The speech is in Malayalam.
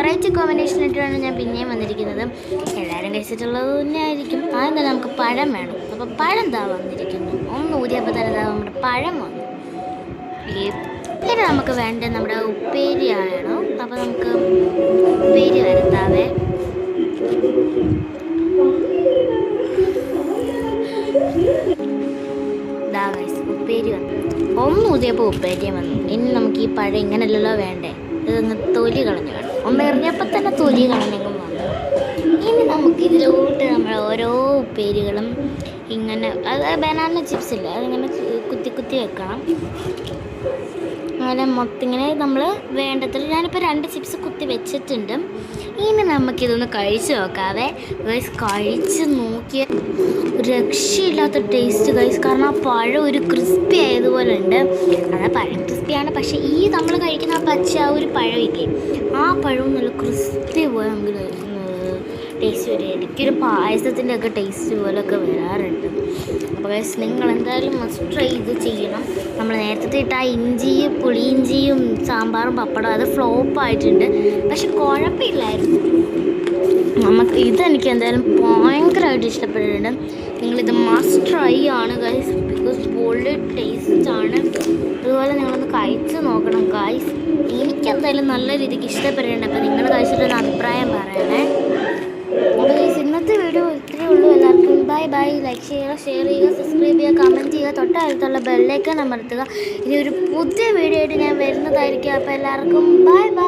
വെറൈറ്റി കോമ്പിനേഷൻ ആയിട്ടാണ് ഞാൻ പിന്നെയും വന്നിരിക്കുന്നത്. എല്ലാവരും കഴിച്ചിട്ടുള്ളത് തന്നെ ആയിരിക്കും. ആദ്യം തന്നെ നമുക്ക് പഴം വേണം. അപ്പോൾ പഴം താ വന്നിരിക്കുന്നു. ഒന്ന് ഊരിയപ്പോൾ തന്നെ നമ്മുടെ പഴം വന്നു. പിന്നെ നമുക്ക് വേണ്ടത് നമ്മുടെ ഉപ്പേരിയാണ്. അപ്പോൾ നമുക്ക് ഉപ്പേരി വരുത്താവേ. ഉപ്പേരി വന്നു. ഒന്ന് ഊതിയപ്പോൾ ഉപ്പേരിയും വന്നു. ഇനി നമുക്ക് ഈ പഴം ഇങ്ങനെയല്ലല്ലോ വേണ്ടേ, ഇതൊന്ന് തൊലി കളഞ്ഞു വേണം. ഒന്ന് എറിഞ്ഞപ്പോൾ തന്നെ തൊലി കളഞ്ഞെങ്കിലും വന്നു. ഇനി നമുക്ക് ഇതിലോട്ട് നമ്മൾ ഓരോ ഉപ്പേരികളും ഇങ്ങനെ, അത് ബനാന ചിപ്സ് ഇല്ല, അതിങ്ങനെ കുത്തി കുത്തി വെക്കണം. അങ്ങനെ മൊത്തം ഇങ്ങനെ നമ്മൾ വേണ്ടത്തിൽ ഞാനിപ്പോൾ 2 ചിപ്സ് കുത്തി വെച്ചിട്ടുണ്ട്. ഇനി നമുക്കിതൊന്ന് കഴിച്ച് നോക്കാവേ ഗൈസ്. കഴിച്ച് നോക്കിയ രക്ഷയില്ലാത്ത ടേസ്റ്റ് ഗൈസ്. കാരണം ആ പഴം ഒരു ക്രിസ്പി ആയതുപോലെ ഉണ്ട്. അത് പഴം ക്രിസ്പിയാണ്, പക്ഷേ ഈ നമ്മൾ കഴിക്കുന്ന ആ പച്ച ആ ഒരു പഴം ഇല്ലേ, ആ പഴവും നല്ല ക്രിസ്പി പോലെ നമുക്ക് ടേസ്റ്റ് വരും. എനിക്കൊരു പായസത്തിൻ്റെ ഒക്കെ ടേസ്റ്റ് പോലെയൊക്കെ വരാറുണ്ട്. അപ്പോൾ ഗൈസ് നിങ്ങൾ എന്തായാലും മസ്റ്റ് ട്രൈ ഇത് ചെയ്യണം. നമ്മൾ നേരത്തെ ഇട്ട ആ ഇഞ്ചിയും പുളിയിഞ്ചിയും സാമ്പാറും പപ്പടം അത് ഫ്ലോപ്പായിട്ടുണ്ട്, പക്ഷെ കുഴപ്പമില്ലായിരുന്നു. നമുക്ക് ഇതെനിക്ക് എന്തായാലും ഭയങ്കരമായിട്ട് ഇഷ്ടപ്പെട്ടിട്ടുണ്ട്. നിങ്ങളിത് മസ്റ്റ് ട്രൈ ആണ് ഗൈസ്, ബിക്കോസ് പൊളി ടേസ്റ്റാണ്. അതുപോലെ നിങ്ങളൊന്ന് കഴിച്ച് നോക്കണം ഗൈസ്. എനിക്കെന്തായാലും നല്ല രീതിക്ക് ഇഷ്ടപ്പെട്ടിട്ടുണ്ട്. അപ്പോൾ നിങ്ങൾ കഴിച്ചിട്ടൊന്ന് അഭിപ്രായം പറയണേ. അപ്പോൾ ഗൈസ് ഇന്നത്തെ വീഡിയോ ഇത്രയേ ഉള്ളൂ. എല്ലാവർക്കും ബൈ ബൈ. ലൈക്ക് ചെയ്യുക, ഷെയർ ചെയ്യുക, സബ്സ്ക്രൈബ് ചെയ്യുക, കമൻറ്റ് ചെയ്യുക, തൊട്ടടുത്തുള്ള ബെല്ലൈക്കൺ അമർത്തുക. ഇനി ഒരു പുതിയ വീഡിയോ ആയിട്ട് ഞാൻ വരുന്നതായിരിക്കും. അപ്പോൾ എല്ലാവർക്കും ബൈ ബൈ.